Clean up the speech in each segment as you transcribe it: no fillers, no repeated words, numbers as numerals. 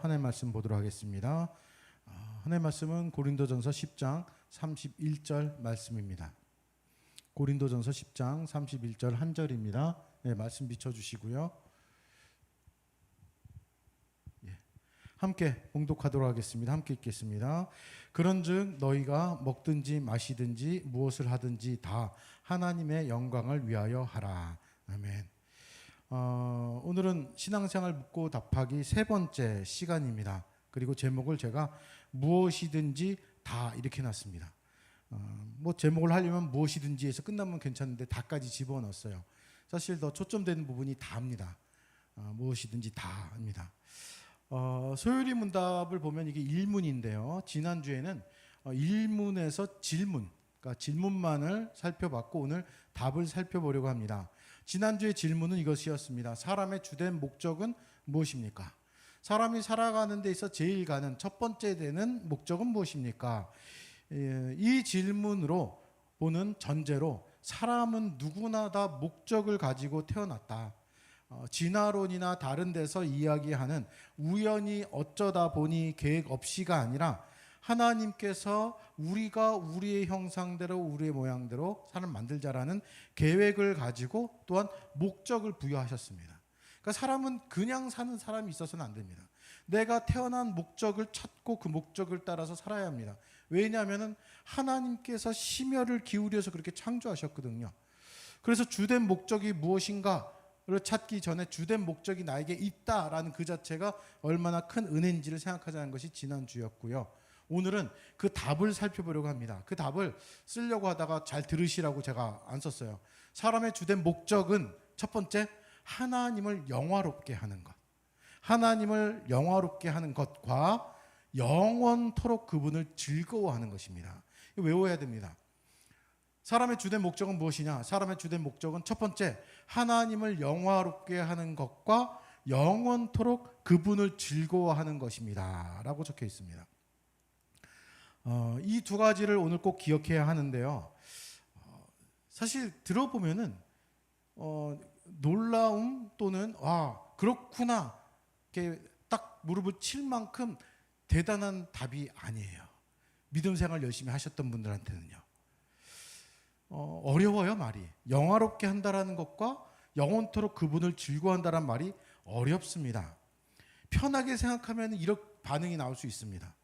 하나님 말씀 보도록 하겠습니다. 하나님 말씀은 고린도전서 10장 31절 말씀입니다. 고린도전서 10장 31절 한 절입니다. 네, 말씀 비춰주시고요. 함께 봉독하도록 하겠습니다. 함께 읽겠습니다. 그런즉 너희가 먹든지 마시든지 무엇을 하든지 다 하나님의 영광을 위하여 하라. 아멘. 오늘은 신앙생활 묻고 답하기 세 번째 시간입니다. 그리고 제목을 제가 무엇이든지 다 이렇게 놨습니다. 뭐 제목을 하려면 무엇이든지 해서 끝나면 괜찮은데 다까지 집어넣었어요. 사실 더 초점되는 부분이 다입니다. 무엇이든지 다입니다. 소요리 문답을 보면 이게 일문인데요. 지난주에는 일문에서 질문, 그러니까 질문만을 살펴봤고 오늘 답을 살펴보려고 합니다. 지난주의 질문은 이것이었습니다. 사람의 주된 목적은 무엇입니까? 사람이 살아가는 데 있어 제일 가는 첫 번째 되는 목적은 무엇입니까? 이 질문으로 보는 전제로 사람은 누구나 다 목적을 가지고 태어났다. 진화론이나 다른 데서 이야기하는 우연히 어쩌다 보니 계획 없이가 아니라 하나님께서 우리가 우리의 형상대로 우리의 모양대로 사람 만들자라는 계획을 가지고 또한 목적을 부여하셨습니다. 그러니까 사람은 그냥 사는 사람이 있어서는 안 됩니다. 내가 태어난 목적을 찾고 그 목적을 따라서 살아야 합니다. 왜냐하면 하나님께서 심혈을 기울여서 그렇게 창조하셨거든요. 그래서 주된 목적이 무엇인가를 찾기 전에 주된 목적이 나에게 있다라는 그 자체가 얼마나 큰 은혜인지를 생각하자는 것이 지난주였고요. 오늘은 그 답을 살펴보려고 합니다. 그 답을 쓰려고 하다가 잘 들으시라고 제가 안 썼어요. 사람의 주된 목적은 첫 번째, 하나님을 영화롭게 하는 것. 하나님을 영화롭게 하는 것과 영원토록 그분을 즐거워하는 것입니다. 이거 외워야 됩니다. 사람의 주된 목적은 무엇이냐? 사람의 주된 목적은 첫 번째, 하나님을 영화롭게 하는 것과 영원토록 그분을 즐거워하는 것입니다. 라고 적혀 있습니다. 이 두 가지를 오늘 꼭 기억해야 하는데요. 사실 들어보면은 놀라움 또는 그렇구나 이렇게 딱 무릎을 칠 만큼 대단한 답이 아니에요. 믿음 생활 열심히 하셨던 분들한테는요. 어려워요, 말이. 영화롭게 한다라는 것과 영원토록 그분을 즐거워한다는 말이 어렵습니다. 편하게 생각하면 이런 반응이 나올 수 있습니다.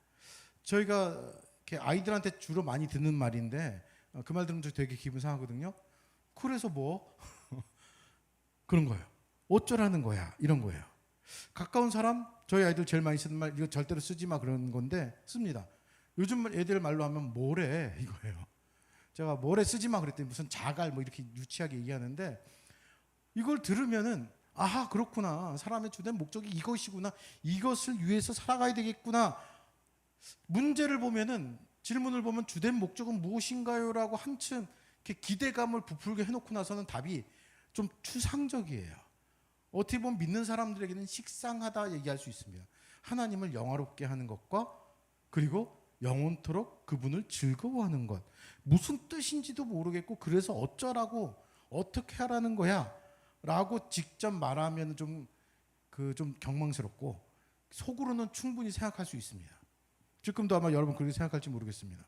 저희가 이렇게 아이들한테 주로 많이 듣는 말인데 그 말 들으면 되게 기분 상하거든요. 그래서 뭐 그런 거예요. 어쩌라는 거야, 이런 거예요. 가까운 사람, 저희 아이들 제일 많이 쓰는 말, 이거 절대로 쓰지 마 그런 건데 씁니다. 요즘 애들 말로 하면 뭐래 이거예요. 제가 뭐래 쓰지 마 그랬더니 무슨 자갈 뭐 이렇게 유치하게 얘기하는데 이걸 들으면은 아하 그렇구나, 사람의 주된 목적이 이것이구나, 이것을 위해서 살아가야 되겠구나. 문제를 보면은, 질문을 보면 주된 목적은 무엇인가요? 라고 한층 이렇게 기대감을 부풀게 해놓고 나서는 답이 좀 추상적이에요. 어떻게 보면 믿는 사람들에게는 식상하다 얘기할 수 있습니다. 하나님을 영화롭게 하는 것과 그리고 영원토록 그분을 즐거워하는 것. 무슨 뜻인지도 모르겠고 그래서 어쩌라고 어떻게 하라는 거야 라고 직접 말하면 좀 경망스럽고 속으로는 충분히 생각할 수 있습니다. 지금도 아마 여러분 그렇게 생각할지 모르겠습니다.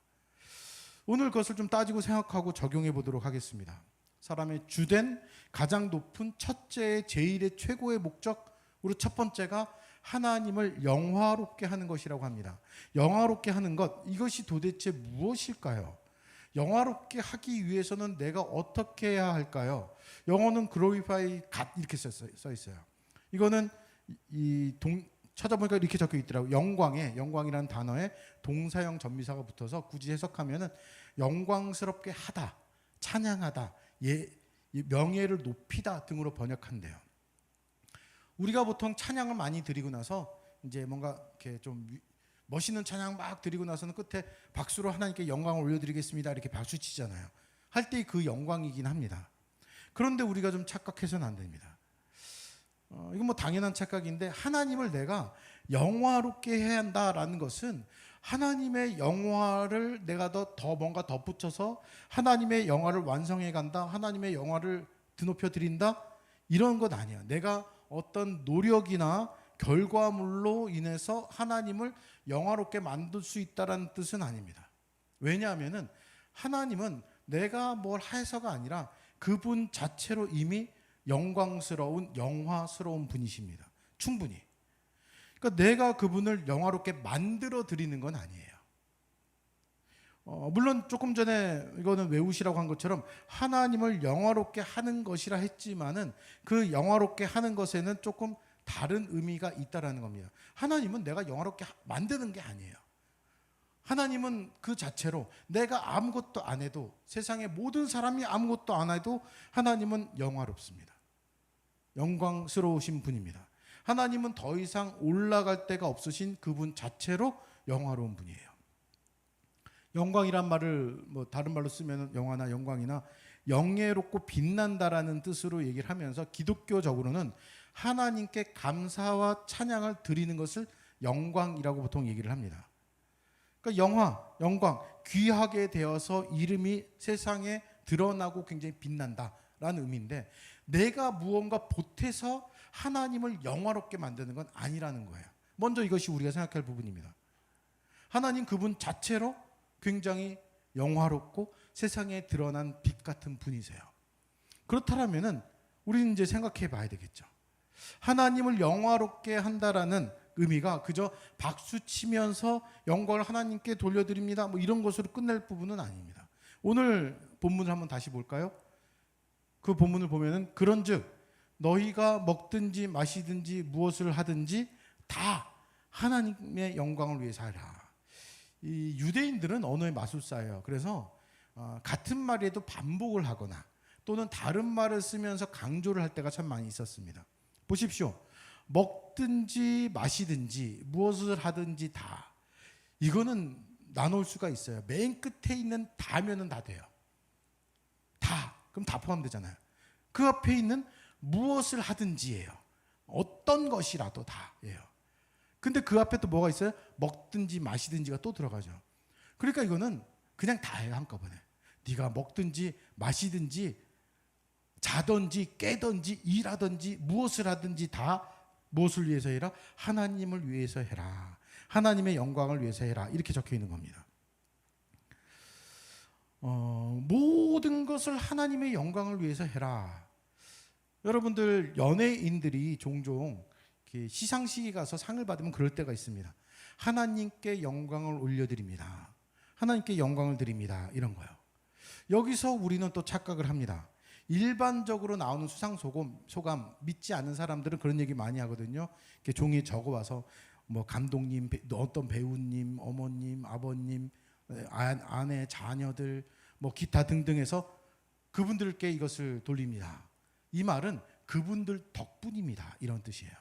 오늘 그것을 좀 따지고 생각하고 적용해 보도록 하겠습니다. 사람의 주된 가장 높은 첫째의 제일의 최고의 목적으로 첫 번째가 하나님을 영화롭게 하는 것이라고 합니다. 영화롭게 하는 것, 이것이 도대체 무엇일까요? 영화롭게 하기 위해서는 내가 어떻게 해야 할까요? 영어는 glorify God 이렇게 써 있어요. 이거는 찾아보니까 이렇게 적혀 있더라고요. 영광이라는 단어에 동사형 전미사가 붙어서 굳이 해석하면은 영광스럽게 하다, 찬양하다, 명예를 높이다 등으로 번역한대요. 우리가 보통 찬양을 많이 드리고 나서 이제 뭔가 이렇게 좀 멋있는 찬양 막 드리고 나서는 끝에 박수로 하나님께 영광을 올려드리겠습니다 이렇게 박수 치잖아요. 할 때 그 영광이긴 합니다. 그런데 우리가 좀 착각해서는 안 됩니다. 이건 뭐 당연한 착각인데 하나님을 내가 영화롭게 해야 한다라는 것은 하나님의 영화를 내가 더 뭔가 덧붙여서 하나님의 영화를 완성해 간다, 하나님의 영화를 드높여 드린다 이런 것 아니야. 내가 어떤 노력이나 결과물로 인해서 하나님을 영화롭게 만들 수 있다는 뜻은 아닙니다. 왜냐하면은 하나님은 내가 뭘 해서가 아니라 그분 자체로 이미 영광스러운 영화스러운 분이십니다. 충분히. 그러니까 내가 그분을 영화롭게 만들어 드리는 건 아니에요. 물론 조금 전에 이거는 외우시라고 한 것처럼 하나님을 영화롭게 하는 것이라 했지만은 그 영화롭게 하는 것에는 조금 다른 의미가 있다라는 겁니다. 하나님은 내가 영화롭게 만드는 게 아니에요. 하나님은 그 자체로 내가 아무것도 안 해도, 세상의 모든 사람이 아무것도 안 해도 하나님은 영화롭습니다. 영광스러우신 분입니다. 하나님은 더 이상 올라갈 데가 없으신 그분 자체로 영화로운 분이에요. 영광이란 말을 뭐 다른 말로 쓰면 영화나 영광이나 영예롭고 빛난다라는 뜻으로 얘기를 하면서 기독교적으로는 하나님께 감사와 찬양을 드리는 것을 영광이라고 보통 얘기를 합니다. 그러니까 영광, 귀하게 되어서 이름이 세상에 드러나고 굉장히 빛난다라는 의미인데, 내가 무언가 보태서 하나님을 영화롭게 만드는 건 아니라는 거예요. 먼저 이것이 우리가 생각할 부분입니다. 하나님 그분 자체로 굉장히 영화롭고 세상에 드러난 빛 같은 분이세요. 그렇다면은 우리는 이제 생각해 봐야 되겠죠. 하나님을 영화롭게 한다라는 의미가 그저 박수 치면서 영광을 하나님께 돌려드립니다, 뭐 이런 것으로 끝낼 부분은 아닙니다. 오늘 본문을 한번 다시 볼까요? 그 본문을 보면은 그런즉 너희가 먹든지 마시든지 무엇을 하든지 다 하나님의 영광을 위해서 하라. 이 유대인들은 언어의 마술사예요. 그래서 같은 말에도 반복을 하거나 또는 다른 말을 쓰면서 강조를 할 때가 참 많이 있었습니다. 보십시오. 먹든지 마시든지 무엇을 하든지 다, 이거는 나눌 수가 있어요. 맨 끝에 있는 다면은 다 돼요. 다, 그럼 다 포함되잖아요. 그 앞에 있는 무엇을 하든지예요. 어떤 것이라도 다예요. 근데 그 앞에 또 뭐가 있어요? 먹든지 마시든지가 또 들어가죠. 그러니까 이거는 그냥 다예요, 한꺼번에. 네가 먹든지 마시든지 자든지 깨든지 일하든지 무엇을 하든지 다 무엇을 위해서 해라? 하나님을 위해서 해라. 하나님의 영광을 위해서 해라. 이렇게 적혀 있는 겁니다. 모든 것을 하나님의 영광을 위해서 해라. 여러분들 연예인들이 종종 시상식에 가서 상을 받으면 그럴 때가 있습니다. 하나님께 영광을 올려드립니다. 하나님께 영광을 드립니다. 이런 거요. 여기서 우리는 또 착각을 합니다. 일반적으로 나오는 수상 소감 믿지 않는 사람들은 그런 얘기 많이 하거든요. 이렇게 종이에 적어와서 뭐 감독님, 어떤 배우님, 어머님, 아버님, 아내, 자녀들, 뭐 기타 등등해서 그분들께 이것을 돌립니다. 이 말은 그분들 덕분입니다. 이런 뜻이에요.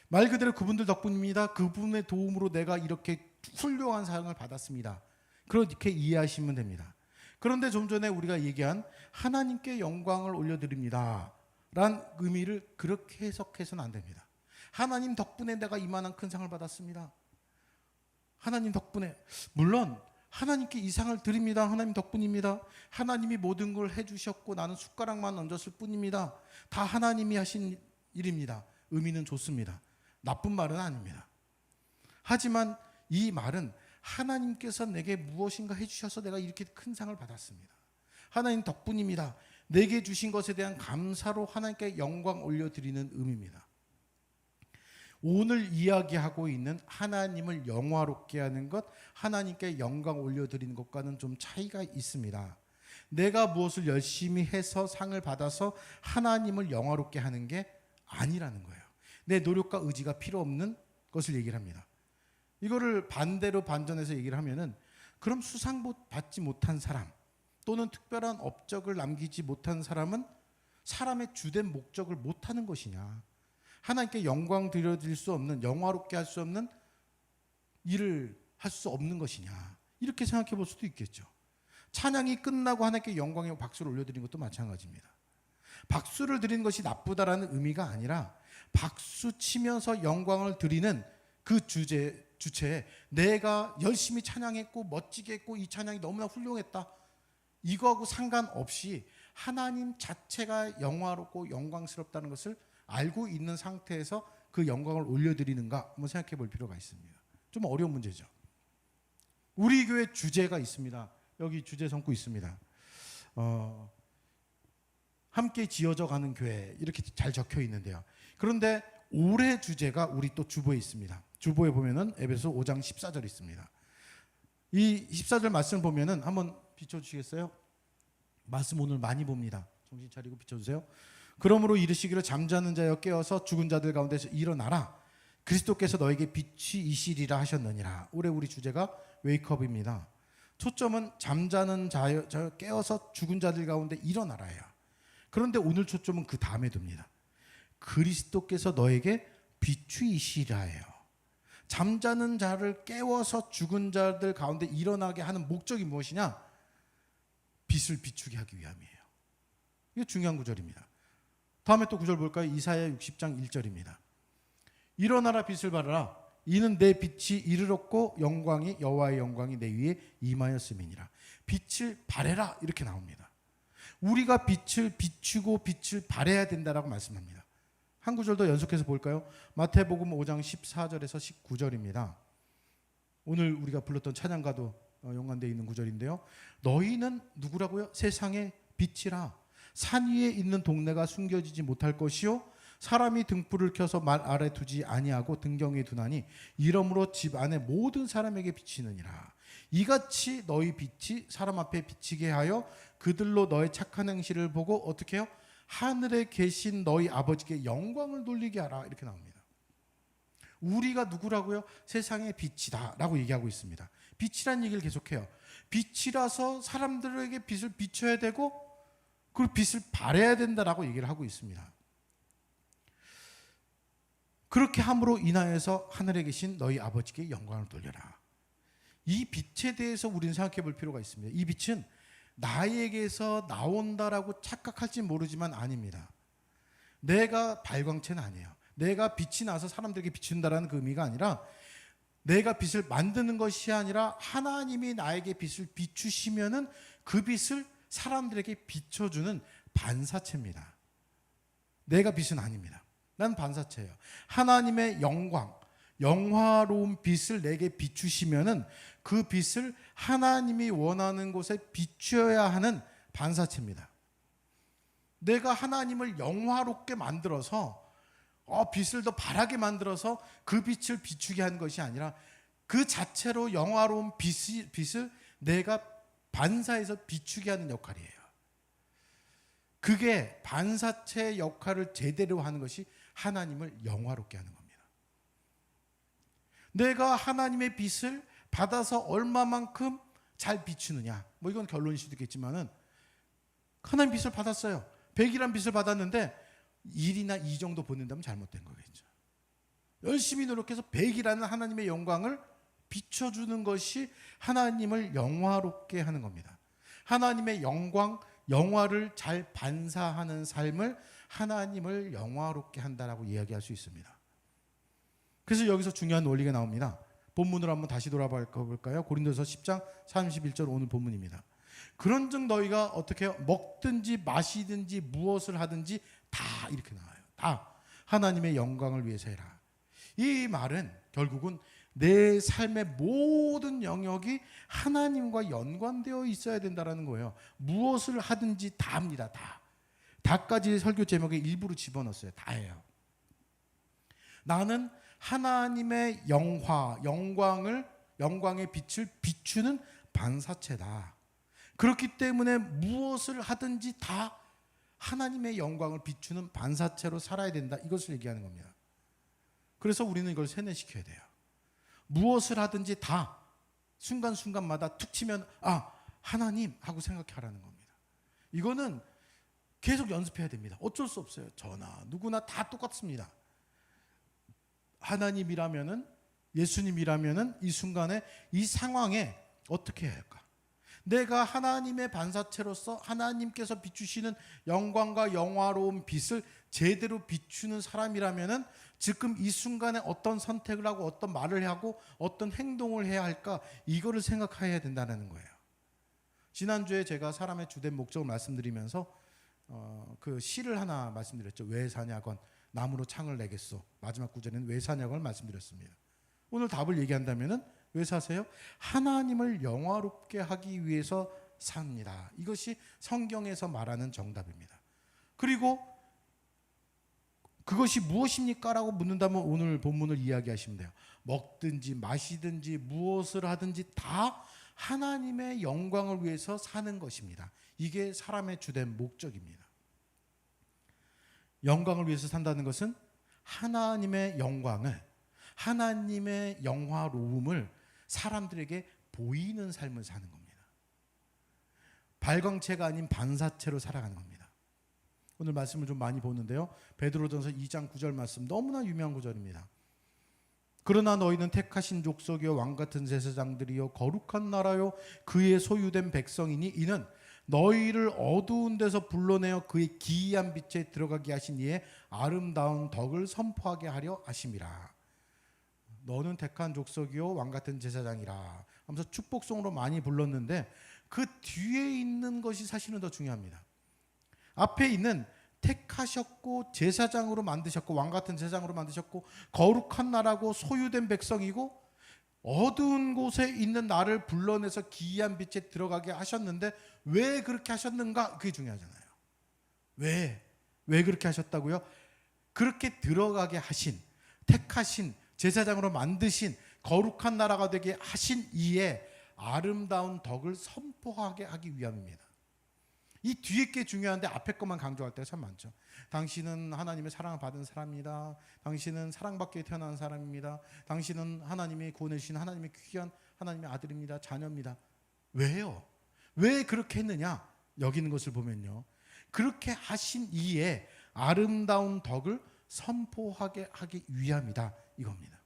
말 그대로 그분들 덕분입니다. 그분의 도움으로 내가 이렇게 훌륭한 사랑을 받았습니다. 그렇게 이해하시면 됩니다. 그런데 좀 전에 우리가 얘기한 하나님께 영광을 올려드립니다 란 의미를 그렇게 해석해서는 안 됩니다. 하나님 덕분에 내가 이만한 큰 상을 받았습니다. 하나님 덕분에, 물론 하나님께 이 상을 드립니다. 하나님 덕분입니다. 하나님이 모든 걸 해주셨고 나는 숟가락만 얹었을 뿐입니다. 다 하나님이 하신 일입니다. 의미는 좋습니다. 나쁜 말은 아닙니다. 하지만 이 말은 하나님께서 내게 무엇인가 해주셔서 내가 이렇게 큰 상을 받았습니다. 하나님 덕분입니다. 내게 주신 것에 대한 감사로 하나님께 영광 올려드리는 의미입니다. 오늘 이야기하고 있는 하나님을 영화롭게 하는 것, 하나님께 영광 올려드리는 것과는 좀 차이가 있습니다. 내가 무엇을 열심히 해서 상을 받아서 하나님을 영화롭게 하는 게 아니라는 거예요. 내 노력과 의지가 필요 없는 것을 얘기를 합니다. 이거를 반대로 반전해서 얘기를 하면은, 그럼 수상 받지 못한 사람 또는 특별한 업적을 남기지 못한 사람은 사람의 주된 목적을 못하는 것이냐, 하나님께 영광 드려드릴 수 없는, 영화롭게 할 수 없는 일을 할 수 없는 것이냐, 이렇게 생각해 볼 수도 있겠죠. 찬양이 끝나고 하나님께 영광의 박수를 올려드리는 것도 마찬가지입니다. 박수를 드리는 것이 나쁘다라는 의미가 아니라 박수 치면서 영광을 드리는 그 주체에 내가 열심히 찬양했고 멋지게 했고 이 찬양이 너무나 훌륭했다, 이거하고 상관없이 하나님 자체가 영화롭고 영광스럽다는 것을 알고 있는 상태에서 그 영광을 올려드리는가 한번 생각해 볼 필요가 있습니다. 좀 어려운 문제죠. 우리 교회 주제가 있습니다. 여기 주제 성구 있습니다. 함께 지어져 가는 교회 이렇게 잘 적혀 있는데요. 그런데 올해 주제가 우리 또 주보에 있습니다. 주보에 보면은 에베소 5장 14절 있습니다. 이 14절 말씀을 보면은 한번 비춰주시겠어요? 말씀 오늘 많이 봅니다. 정신 차리고 비춰주세요. 그러므로 이르시기를 잠자는 자여 깨어서 죽은 자들 가운데서 일어나라. 그리스도께서 너에게 빛이 이시리라 하셨느니라. 올해 우리 주제가 웨이크업입니다. 초점은 잠자는 자여 깨어서 죽은 자들 가운데 일어나라예요. 그런데 오늘 초점은 그 다음에 둡니다. 그리스도께서 너에게 비추이시라예요. 잠자는 자를 깨워서 죽은 자들 가운데 일어나게 하는 목적이 무엇이냐? 빛을 비추게 하기 위함이에요. 이게 중요한 구절입니다. 다음에 또 구절 볼까요? 이사야 60장 1절입니다. 일어나라 빛을 발하라. 이는 내 빛이 이르렀고 영광이 여호와의 영광이 내 위에 임하였음이니라. 빛을 발해라 이렇게 나옵니다. 우리가 빛을 비추고 빛을 발해야 된다라고 말씀합니다. 한 구절 더 연속해서 볼까요? 마태복음 5장 14절에서 19절입니다. 오늘 우리가 불렀던 찬양가도 연관되어 있는 구절인데요. 너희는 누구라고요? 세상의 빛이라. 산 위에 있는 동네가 숨겨지지 못할 것이요 사람이 등불을 켜서 말 아래 두지 아니하고 등경에 두나니 이러므로 집 안에 모든 사람에게 비치느니라. 이같이 너희 빛이 사람 앞에 비치게 하여 그들로 너의 착한 행실을 보고 어떻게 해요? 하늘에 계신 너희 아버지께 영광을 돌리게 하라. 이렇게 나옵니다. 우리가 누구라고요? 세상의 빛이다 라고 얘기하고 있습니다. 빛이란 얘기를 계속해요. 빛이라서 사람들에게 빛을 비춰야 되고 그 빛을 발해야 된다라고 얘기를 하고 있습니다. 그렇게 함으로 인하여서 하늘에 계신 너희 아버지께 영광을 돌려라. 이 빛에 대해서 우리는 생각해 볼 필요가 있습니다. 이 빛은 나에게서 나온다라고 착각할지 모르지만 아닙니다. 내가 발광체는 아니에요. 내가 빛이 나서 사람들에게 비춘다라는 그 의미가 아니라 내가 빛을 만드는 것이 아니라 하나님이 나에게 빛을 비추시면은 그 빛을 사람들에게 비춰주는 반사체입니다. 내가 빛은 아닙니다. 난 반사체예요. 하나님의 영광, 영화로운 빛을 내게 비추시면은 그 빛을 하나님이 원하는 곳에 비추어야 하는 반사체입니다. 내가 하나님을 영화롭게 만들어서 빛을 더 바라게 만들어서 그 빛을 비추게 하는 것이 아니라 그 자체로 영화로운 빛을 내가 반사해서 비추게 하는 역할이에요. 그게 반사체 역할을 제대로 하는 것이 하나님을 영화롭게 하는 겁니다. 내가 하나님의 빛을 받아서 얼마만큼 잘 비추느냐, 뭐 이건 결론일 수도 있겠지만은 하나님 빛을 받았어요. 100이란 빛을 받았는데 1이나 2 정도 보낸다면 잘못된 거겠죠. 열심히 노력해서 100이라는 하나님의 영광을 비춰주는 것이 하나님을 영화롭게 하는 겁니다. 하나님의 영광, 영화를 잘 반사하는 삶을 하나님을 영화롭게 한다라고 이야기할 수 있습니다. 그래서 여기서 중요한 원리가 나옵니다. 본문으로 한번 다시 돌아가 볼까요? 고린도서 10장 31절 오늘 본문입니다. 그런즉 너희가 어떻게 해요? 먹든지 마시든지 무엇을 하든지 다 이렇게 나와요. 다 하나님의 영광을 위해서 해라. 이 말은 결국은 내 삶의 모든 영역이 하나님과 연관되어 있어야 된다는 거예요. 무엇을 하든지 다 합니다. 다. 다까지 설교 제목에 일부러 집어넣었어요. 다예요. 나는 하나님의 영광의 빛을 비추는 반사체다. 그렇기 때문에 무엇을 하든지 다 하나님의 영광을 비추는 반사체로 살아야 된다. 이것을 얘기하는 겁니다. 그래서 우리는 이걸 세뇌시켜야 돼요. 무엇을 하든지 다 순간순간마다 툭 치면 하나님 하고 생각하라는 겁니다. 이거는 계속 연습해야 됩니다. 어쩔 수 없어요. 저나 누구나 다 똑같습니다. 하나님이라면은, 예수님이라면은 이 순간에 이 상황에 어떻게 해야 할까? 내가 하나님의 반사체로서 하나님께서 비추시는 영광과 영화로운 빛을 제대로 비추는 사람이라면은 지금 이 순간에 어떤 선택을 하고 어떤 말을 하고 어떤 행동을 해야 할까? 이거를 생각해야 된다는 거예요. 지난주에 제가 사람의 주된 목적을 말씀드리면서 그 시를 하나 말씀드렸죠. 왜 사냐건 나무로 창을 내겠소. 마지막 구절에는 왜 사냐고 말씀드렸습니다. 오늘 답을 얘기한다면은 왜 사세요? 하나님을 영화롭게 하기 위해서 삽니다. 이것이 성경에서 말하는 정답입니다. 그리고 그것이 무엇입니까? 라고 묻는다면 오늘 본문을 이야기하시면 돼요. 먹든지 마시든지 무엇을 하든지 다 하나님의 영광을 위해서 사는 것입니다. 이게 사람의 주된 목적입니다. 영광을 위해서 산다는 것은 하나님의 영광을, 하나님의 영화로움을 사람들에게 보이는 삶을 사는 겁니다. 발광체가 아닌 반사체로 살아가는 겁니다. 오늘 말씀을 좀 많이 보는데요. 베드로전서 2장 9절 말씀 너무나 유명한 구절입니다. 그러나 너희는 택하신 족속이요 왕같은 제사장들이요 거룩한 나라요 그의 소유된 백성이니 이는 너희를 어두운 데서 불러내어 그의 기이한 빛에 들어가게 하신 이의 아름다운 덕을 선포하게 하려 하심이라. 너는 택한 족속이요 왕같은 제사장이라 하면서 축복송으로 많이 불렀는데 그 뒤에 있는 것이 사실은 더 중요합니다. 앞에 있는 택하셨고 제사장으로 만드셨고 왕같은 제사장으로 만드셨고 거룩한 나라고 소유된 백성이고 어두운 곳에 있는 나를 불러내서 기이한 빛에 들어가게 하셨는데 왜 그렇게 하셨는가? 그게 중요하잖아요. 왜 그렇게 하셨다고요? 그렇게 들어가게 하신, 택하신, 제사장으로 만드신 거룩한 나라가 되게 하신 이의 아름다운 덕을 선포하게 하기 위함입니다. 이 뒤에 게 중요한데 앞에 것만 강조할 때가 참 많죠. 당신은 하나님의 사랑을 받은 사람입니다. 당신은 사랑받게 태어난 사람입니다. 당신은 하나님이 구원해 주신 하나님의 귀한 하나님의 아들입니다. 자녀입니다. 왜요? 왜 그렇게 했느냐? 여기 있는 것을 보면요. 그렇게 하신 이의 아름다운 덕을 선포하게 하기 위함이다. 이겁니다.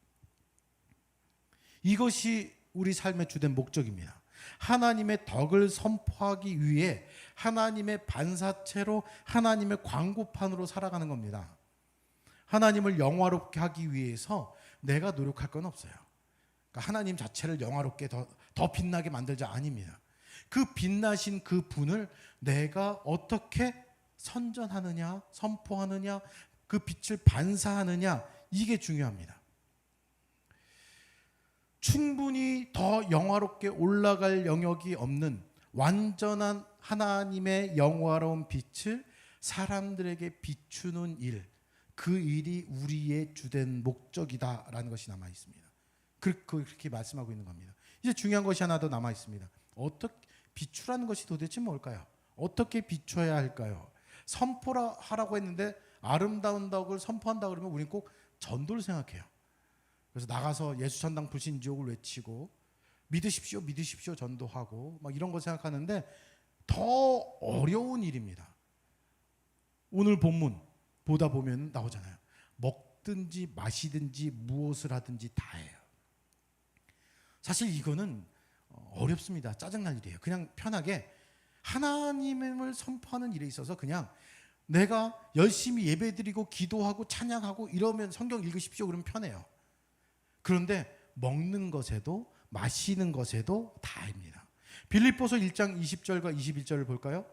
이것이 우리 삶의 주된 목적입니다. 하나님의 덕을 선포하기 위해 하나님의 반사체로 하나님의 광고판으로 살아가는 겁니다. 하나님을 영화롭게 하기 위해서 내가 노력할 건 없어요. 그러니까 하나님 자체를 영화롭게 더 빛나게 만들자 아닙니다. 그 빛나신 그 분을 내가 어떻게 선전하느냐, 선포하느냐, 그 빛을 반사하느냐, 이게 중요합니다. 충분히 더 영화롭게 올라갈 영역이 없는 완전한 하나님의 영화로운 빛을 사람들에게 비추는 일, 그 일이 우리의 주된 목적이다라는 것이 남아 있습니다. 그렇게 말씀하고 있는 겁니다. 이제 중요한 것이 하나 더 남아 있습니다. 어떻게 비추라는 것이 도대체 뭘까요? 어떻게 비춰야 할까요? 선포라 하라고 했는데 아름다운 덕을 선포한다 그러면 우리는 꼭 전도를 생각해요. 그래서 나가서 예수 천당 불신지옥을 외치고 믿으십시오 믿으십시오 전도하고 막 이런 거 생각하는데 더 어려운 일입니다. 오늘 본문 보다 보면 나오잖아요. 먹든지 마시든지 무엇을 하든지 다예요. 사실 이거는 어렵습니다. 짜증날 일이에요. 그냥 편하게 하나님을 선포하는 일에 있어서 그냥 내가 열심히 예배드리고 기도하고 찬양하고 이러면 성경 읽으십시오 그러면 편해요. 그런데 먹는 것에도 마시는 것에도 다입니다. 빌립보서 1장 20절과 21절을 볼까요?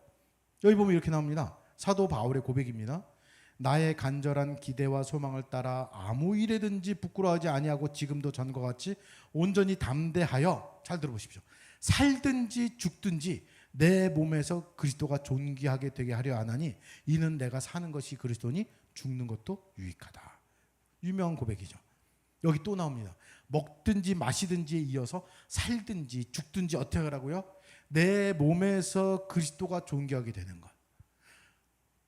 여기 보면 이렇게 나옵니다. 사도 바울의 고백입니다. 나의 간절한 기대와 소망을 따라 아무 일에든지 부끄러워하지 아니하고 지금도 전과 같이 온전히 담대하여, 잘 들어보십시오, 살든지 죽든지 내 몸에서 그리스도가 존귀하게 되게 하려 하나니 이는 내가 사는 것이 그리스도니 죽는 것도 유익하다. 유명한 고백이죠. 여기 또 나옵니다. 먹든지 마시든지에 이어서 살든지 죽든지 어떻게 하라고요? 내 몸에서 그리스도가 존귀하게 되는 것.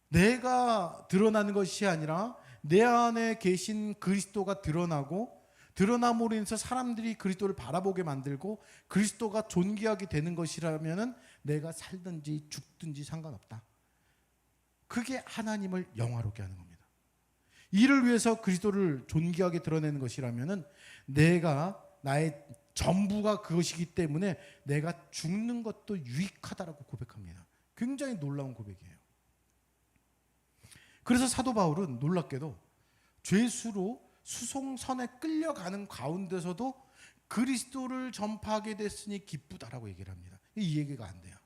내가 드러나는 것이 아니라 내 안에 계신 그리스도가 드러나고 드러남으로 인해서 사람들이 그리스도를 바라보게 만들고 그리스도가 존귀하게 되는 것이라면은 내가 살든지 죽든지 상관없다. 그게 하나님을 영화롭게 하는 겁니다. 이를 위해서 그리스도를 존귀하게 드러내는 것이라면은 내가 나의 전부가 그것이기 때문에 내가 죽는 것도 유익하다라고 고백합니다. 굉장히 놀라운 고백이에요. 그래서 사도 바울은 놀랍게도 죄수로 수송선에 끌려가는 가운데서도 그리스도를 전파하게 됐으니 기쁘다라고 얘기를 합니다. 이 얘기가 안 돼요.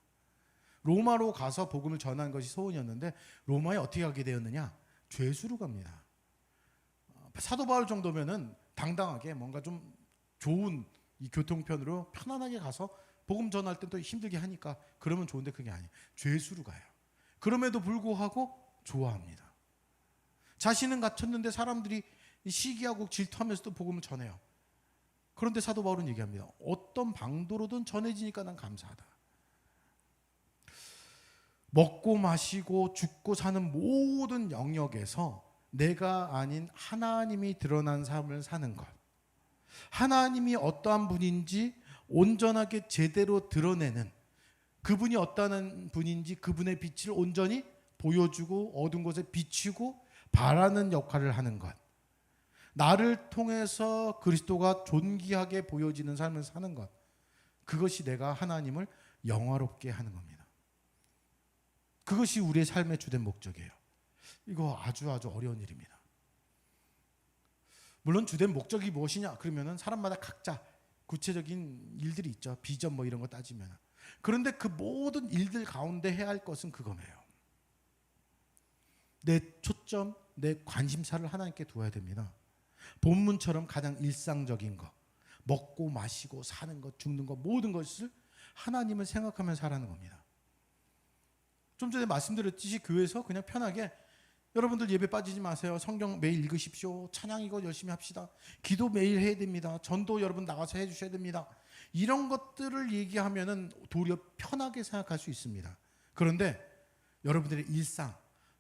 로마로 가서 복음을 전한 것이 소원이었는데 로마에 어떻게 가게 되었느냐? 죄수로 갑니다. 사도 바울 정도면은 당당하게 뭔가 좀 좋은 이 교통편으로 편안하게 가서 복음 전할 때 또 힘들게 하니까 그러면 좋은데 그게 아니에요. 죄수로 가요. 그럼에도 불구하고 좋아합니다. 자신은 갇혔는데 사람들이 시기하고 질투하면서도 복음을 전해요. 그런데 사도 바울은 얘기합니다. 어떤 방도로든 전해지니까 난 감사하다. 먹고 마시고 죽고 사는 모든 영역에서 내가 아닌 하나님이 드러난 삶을 사는 것. 하나님이 어떠한 분인지 온전하게 제대로 드러내는, 그분이 어떠한 분인지 그분의 빛을 온전히 보여주고 어두운 곳에 비추고 바라는 역할을 하는 것. 나를 통해서 그리스도가 존귀하게 보여지는 삶을 사는 것. 그것이 내가 하나님을 영화롭게 하는 겁니다. 그것이 우리의 삶의 주된 목적이에요. 이거 아주 어려운 일입니다. 물론 주된 목적이 무엇이냐? 그러면은 사람마다 각자 구체적인 일들이 있죠. 비전 뭐 이런 거 따지면. 그런데 그 모든 일들 가운데 해야 할 것은 그거예요. 내 초점, 내 관심사를 하나님께 두어야 됩니다. 본문처럼 가장 일상적인 거, 먹고 마시고 사는 것, 죽는 것, 모든 것을 하나님을 생각하며 살아가는 겁니다. 좀 전에 말씀드렸듯이 교회에서 그냥 편하게 여러분들 예배 빠지지 마세요. 성경 매일 읽으십시오. 찬양 이거 열심히 합시다. 기도 매일 해야 됩니다. 전도 여러분 나가서 해주셔야 됩니다. 이런 것들을 얘기하면은 도리어 편하게 생각할 수 있습니다. 그런데 여러분들의 일상,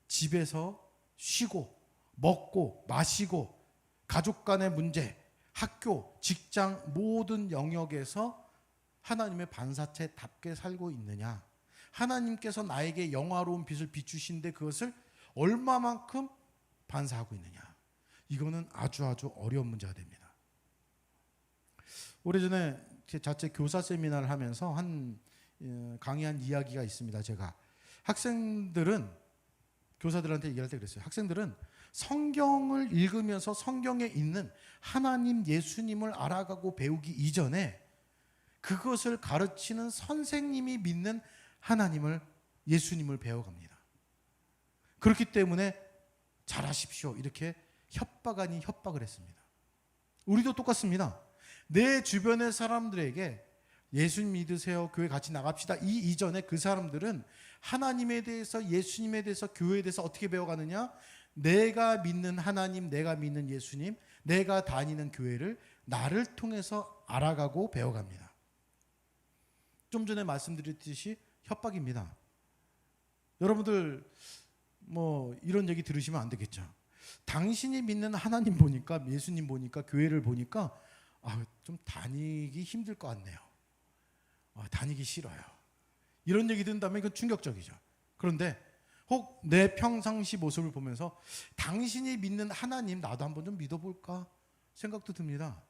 집에서 쉬고 먹고 마시고 가족 간의 문제, 학교, 직장 모든 영역에서 하나님의 반사체답게 살고 있느냐? 하나님께서 나에게 영화로운 빛을 비추신데 그것을 얼마만큼 반사하고 있느냐? 이거는 아주 어려운 문제가 됩니다. 오래전에 제 자체 교사 세미나를 하면서 강의한 이야기가 있습니다. 제가 학생들은 교사들한테 얘기할 때 그랬어요. 학생들은 성경을 읽으면서 성경에 있는 하나님, 예수님을 알아가고 배우기 이전에 그것을 가르치는 선생님이 믿는 하나님을, 예수님을 배워갑니다. 그렇기 때문에 잘하십시오 이렇게 협박 아닌 협박을 했습니다. 우리도 똑같습니다. 내 주변의 사람들에게 예수님 믿으세요, 교회 같이 나갑시다, 이 이전에 그 사람들은 하나님에 대해서, 예수님에 대해서, 교회에 대해서 어떻게 배워가느냐? 내가 믿는 하나님, 내가 믿는 예수님, 내가 다니는 교회를 나를 통해서 알아가고 배워갑니다. 좀 전에 말씀드렸듯이 협박입니다. 여러분들 뭐 이런 얘기 들으시면 안 되겠죠. 당신이 믿는 하나님 보니까, 예수님 보니까, 교회를 보니까 좀 다니기 힘들 것 같네요. 다니기 싫어요. 이런 얘기 듣는다면 이건 충격적이죠. 그런데 혹 내 평상시 모습을 보면서 당신이 믿는 하나님 나도 한번 좀 믿어볼까 생각도 듭니다.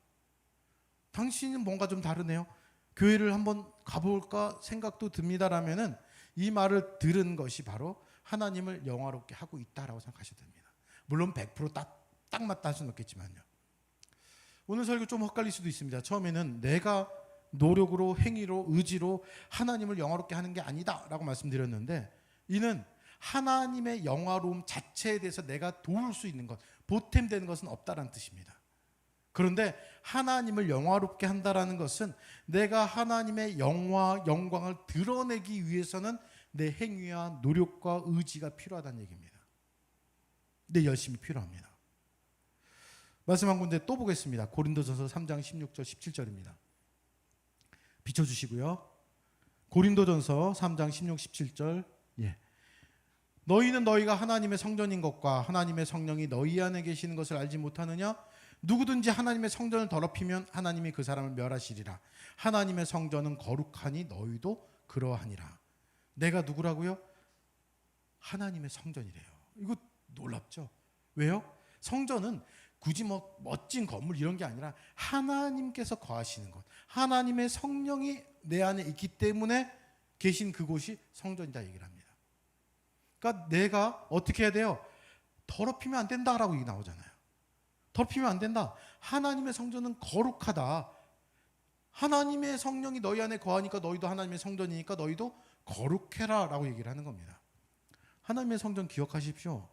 당신은 뭔가 좀 다르네요. 교회를 한번 가볼까 생각도 듭니다라면은 이 말을 들은 것이 바로 하나님을 영화롭게 하고 있다라고 생각하셔도 됩니다. 물론 100% 딱 맞다 할 수는 없겠지만요. 오늘 설교 좀 헷갈릴 수도 있습니다. 처음에는 내가 노력으로, 행위로, 의지로 하나님을 영화롭게 하는 게 아니다라고 말씀드렸는데, 이는 하나님의 영화로움 자체에 대해서 내가 도울 수 있는 것, 보탬되는 것은 없다라는 뜻입니다. 그런데 하나님을 영화롭게 한다라는 것은 내가 하나님의 영광을 드러내기 위해서는 내 행위와 노력과 의지가 필요하다는 얘기입니다. 내 열심이 필요합니다. 말씀 한 군데 또 보겠습니다. 고린도전서 3장 16절 17절입니다. 비춰주시고요. 고린도전서 3장 16, 17절. 너희는 너희가 하나님의 성전인 것과 하나님의 성령이 너희 안에 계시는 것을 알지 못하느냐? 누구든지 하나님의 성전을 더럽히면 하나님이 그 사람을 멸하시리라. 하나님의 성전은 거룩하니 너희도 그러하니라. 내가 누구라고요? 하나님의 성전이래요. 이거 놀랍죠? 왜요? 성전은 굳이 뭐 멋진 건물 이런 게 아니라 하나님께서 거하시는 것, 하나님의 성령이 내 안에 있기 때문에 계신 그곳이 성전이다 얘기를 합니다. 그러니까 내가 어떻게 해야 돼요? 더럽히면 안 된다라고 얘기 나오잖아요. 더럽히면 안 된다. 하나님의 성전은 거룩하다. 하나님의 성령이 너희 안에 거하니까 너희도 하나님의 성전이니까 너희도 거룩해라 라고 얘기를 하는 겁니다. 하나님의 성전 기억하십시오.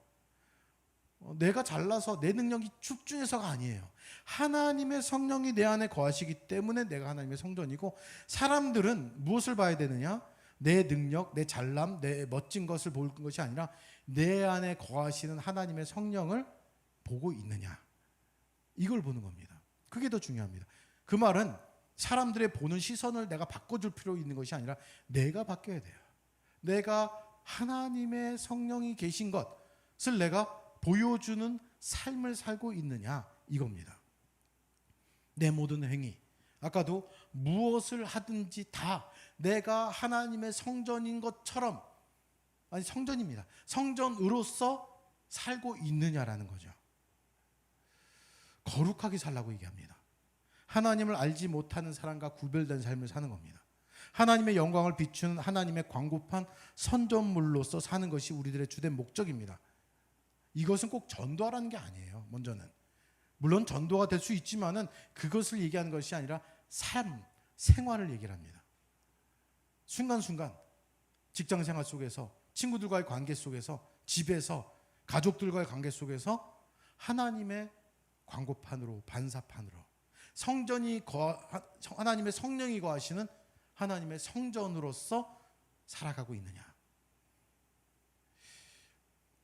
내가 잘나서 내 능력이 출중해서가 아니에요. 하나님의 성령이 내 안에 거하시기 때문에 내가 하나님의 성전이고, 사람들은 무엇을 봐야 되느냐? 내 능력, 내 잘남, 내 멋진 것을 볼 것이 아니라 내 안에 거하시는 하나님의 성령을 보고 있느냐, 이걸 보는 겁니다. 그게 더 중요합니다. 그 말은 사람들의 보는 시선을 내가 바꿔줄 필요 있는 것이 아니라 내가 바뀌어야 돼요. 내가 하나님의 성령이 계신 것을 내가 보여주는 삶을 살고 있느냐, 이겁니다. 내 모든 행위, 아까도 무엇을 하든지 다 내가 하나님의 성전인 것처럼, 아니 성전입니다, 성전으로서 살고 있느냐라는 거죠. 거룩하게 살라고 얘기합니다. 하나님을 알지 못하는 사람과 구별된 삶을 사는 겁니다. 하나님의 영광을 비추는 하나님의 광고판 선전물로서 사는 것이 우리들의 주된 목적입니다. 이것은 꼭 전도하라는 게 아니에요. 먼저는 물론 전도가 될 수 있지만은 그것을 얘기하는 것이 아니라 삶, 생활을 얘기를 합니다. 순간순간 직장 생활 속에서, 친구들과의 관계 속에서, 집에서, 가족들과의 관계 속에서 하나님의 광고판으로, 반사판으로 하나님의 성령이 거하시는 하나님의 성전으로서 살아가고 있느냐.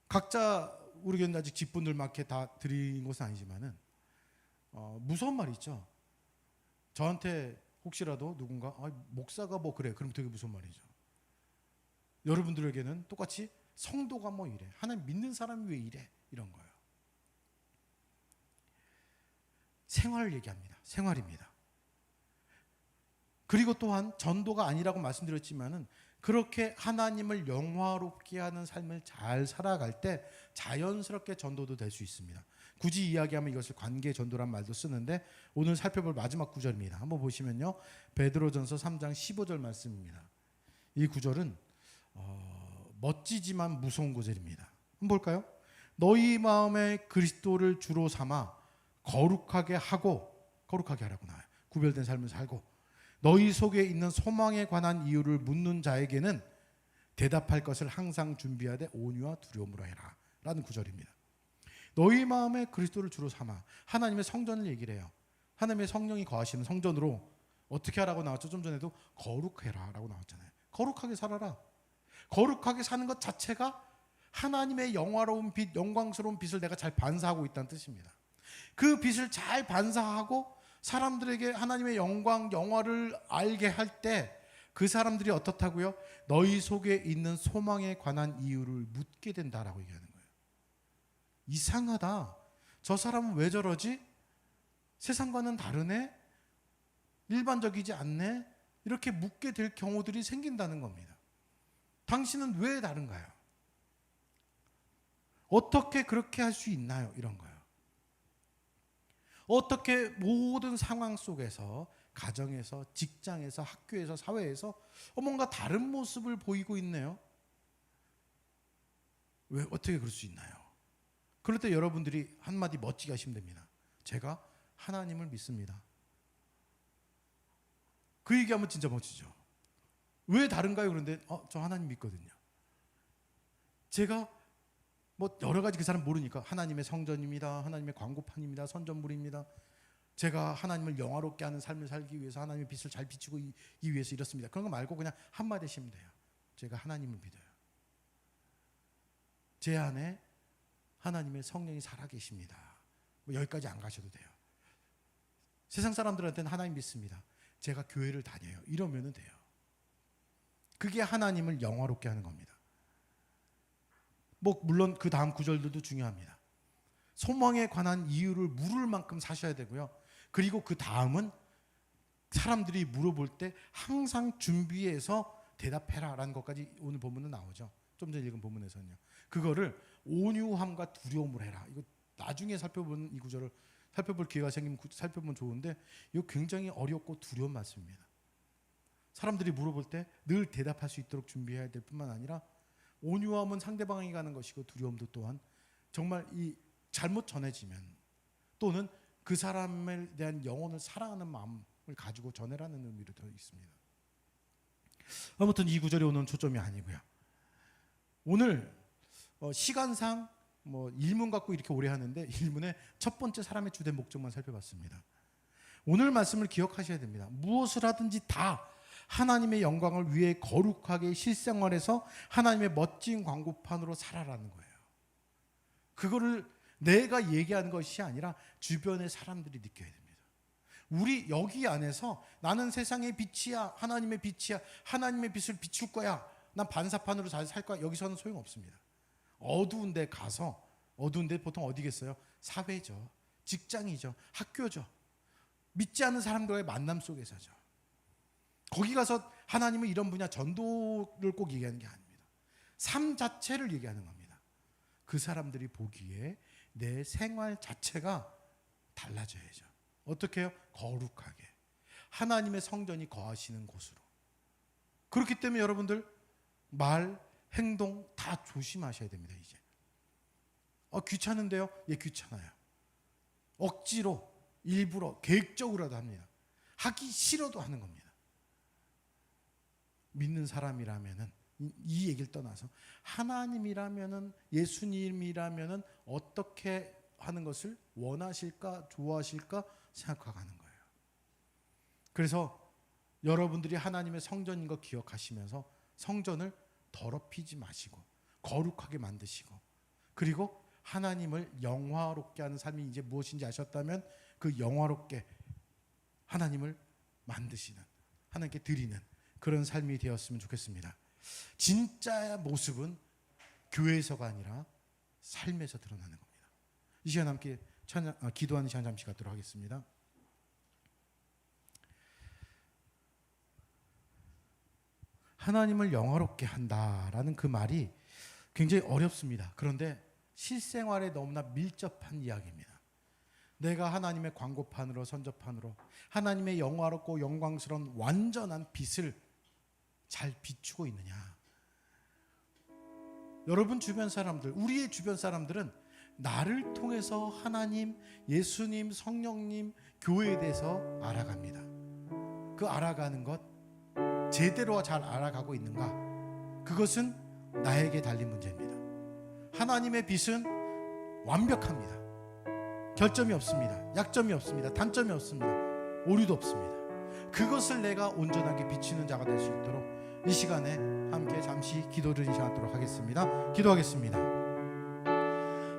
각자 우리 교회는 아직 직분들밖에 다 드린 것은 아니지만은 무서운 말이 있죠. 저한테 혹시라도 누군가 목사가 뭐 그래, 그럼 되게 무서운 말이죠. 여러분들에게는 똑같이 성도가 뭐 이래, 하나님 믿는 사람이 왜 이래, 이런 거예요. 생활을 얘기합니다. 생활입니다. 그리고 또한 전도가 아니라고 말씀드렸지만은 그렇게 하나님을 영화롭게 하는 삶을 잘 살아갈 때 자연스럽게 전도도 될 수 있습니다. 굳이 이야기하면 이것을 관계 전도란 말도 쓰는데, 오늘 살펴볼 마지막 구절입니다. 한번 보시면요, 베드로전서 3장 15절 말씀입니다. 이 구절은 멋지지만 무서운 구절입니다. 한번 볼까요? 너희 마음에 그리스도를 주로 삼아 거룩하게 하라고 나와요. 구별된 삶을 살고, 너희 속에 있는 소망에 관한 이유를 묻는 자에게는 대답할 것을 항상 준비하되 온유와 두려움으로 해라, 라는 구절입니다. 너희 마음에 그리스도를 주로 삼아, 하나님의 성전을 얘기를 해요. 하나님의 성령이 거하시는 성전으로 어떻게 하라고 나왔죠? 좀 전에도 거룩해라 라고 나왔잖아요. 거룩하게 살아라. 거룩하게 사는 것 자체가 하나님의 영화로운 빛, 영광스러운 빛을 내가 잘 반사하고 있다는 뜻입니다. 그 빛을 잘 반사하고 사람들에게 하나님의 영광, 영화를 알게 할 때 그 사람들이 어떻다고요? 너희 속에 있는 소망에 관한 이유를 묻게 된다라고 얘기하는 거예요. 이상하다, 저 사람은 왜 저러지? 세상과는 다르네? 일반적이지 않네? 이렇게 묻게 될 경우들이 생긴다는 겁니다. 당신은 왜 다른가요? 어떻게 그렇게 할 수 있나요? 이런 거예요. 어떻게 모든 상황 속에서, 가정에서, 직장에서, 학교에서, 사회에서 뭔가 다른 모습을 보이고 있네요. 왜, 어떻게 그럴 수 있나요? 그럴 때 여러분들이 한마디 멋지게 하시면 됩니다. 제가 하나님을 믿습니다. 그 얘기하면 진짜 멋지죠. 왜 다른가요? 그런데 저 하나님 믿거든요. 제가 뭐 여러 가지 그 사람 모르니까 하나님의 성전입니다, 하나님의 광고판입니다, 선전물입니다, 제가 하나님을 영화롭게 하는 삶을 살기 위해서 하나님의 빛을 잘 비추고 이 위해서 이렇습니다. 그런 거 말고 그냥 한마디 하시면 돼요. 제가 하나님을 믿어요. 제 안에 하나님의 성령이 살아계십니다. 뭐 여기까지 안 가셔도 돼요. 세상 사람들한테는 하나님 믿습니다, 제가 교회를 다녀요, 이러면 돼요. 그게 하나님을 영화롭게 하는 겁니다. 뭐 물론 그 다음 구절들도 중요합니다. 소망에 관한 이유를 물을 만큼 사셔야 되고요. 그리고 그 다음은 사람들이 물어볼 때 항상 준비해서 대답해라 라는 것까지 오늘 본문은 나오죠. 좀 전에 읽은 본문에서는요. 그거를 온유함과 두려움으로 해라. 이거 나중에 살펴보는 이 구절을 살펴볼 기회가 생기면 살펴보면 좋은데, 이거 굉장히 어렵고 두려운 말씀입니다. 사람들이 물어볼 때 늘 대답할 수 있도록 준비해야 될 뿐만 아니라, 온유함은 상대방이 가는 것이고 두려움도 또한 정말 이 잘못 전해지면, 또는 그 사람에 대한 영혼을 사랑하는 마음을 가지고 전해라는 의미로 되어 있습니다. 아무튼 이 구절이 오늘 초점이 아니고요. 오늘 시간상 뭐 일문 갖고 이렇게 오래 하는데 일문의 첫 번째 사람의 주된 목적만 살펴봤습니다. 오늘 말씀을 기억하셔야 됩니다. 무엇을 하든지 다 하나님의 영광을 위해 거룩하게 실생활에서 하나님의 멋진 광고판으로 살아라는 거예요. 그거를 내가 얘기하는 것이 아니라 주변의 사람들이 느껴야 됩니다. 우리 여기 안에서 나는 세상의 빛이야, 하나님의 빛이야, 하나님의 빛을 비출 거야, 난 반사판으로 잘 살 거야, 여기서는 소용없습니다. 어두운 데 가서, 어두운 데 보통 어디겠어요? 사회죠, 직장이죠, 학교죠, 믿지 않는 사람들과의 만남 속에서죠. 거기 가서 하나님은 이런 분야 전도를 꼭 얘기하는 게 아닙니다. 삶 자체를 얘기하는 겁니다. 그 사람들이 보기에 내 생활 자체가 달라져야죠. 어떻게 해요? 거룩하게 하나님의 성전이 거하시는 곳으로. 그렇기 때문에 여러분들 말, 행동 다 조심하셔야 됩니다. 이제 귀찮은데요? 예, 귀찮아요. 억지로, 일부러, 계획적으로라도 합니다. 하기 싫어도 하는 겁니다. 믿는 사람이라면은, 이 얘기를 떠나서 하나님이라면은, 예수님이라면은 어떻게 하는 것을 원하실까, 좋아하실까 생각하는 거예요. 그래서 여러분들이 하나님의 성전인 거 기억하시면서 성전을 더럽히지 마시고 거룩하게 만드시고, 그리고 하나님을 영화롭게 하는 삶이 이제 무엇인지 아셨다면 그 영화롭게 하나님을 만드시는, 하나님께 드리는 그런 삶이 되었으면 좋겠습니다. 진짜 모습은 교회에서가 아니라 삶에서 드러나는 겁니다. 이 시간 함께 기도하는 시간 잠시 갖도록 하겠습니다. 하나님을 영화롭게 한다라는 그 말이 굉장히 어렵습니다. 그런데 실생활에 너무나 밀접한 이야기입니다. 내가 하나님의 광고판으로, 선저판으로 하나님의 영화롭고 영광스러운 완전한 빛을 잘 비추고 있느냐. 여러분 주변 사람들, 우리의 주변 사람들은 나를 통해서 하나님, 예수님, 성령님, 교회에 대해서 알아갑니다. 그 알아가는 것 제대로 잘 알아가고 있는가? 그것은 나에게 달린 문제입니다. 하나님의 빛은 완벽합니다. 결점이 없습니다. 약점이 없습니다. 단점이 없습니다. 오류도 없습니다. 그것을 내가 온전하게 비추는 자가 될 수 있도록 이 시간에 함께 잠시 기도를 시작하도록 하겠습니다. 기도하겠습니다.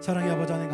사랑의 아버지 하나님,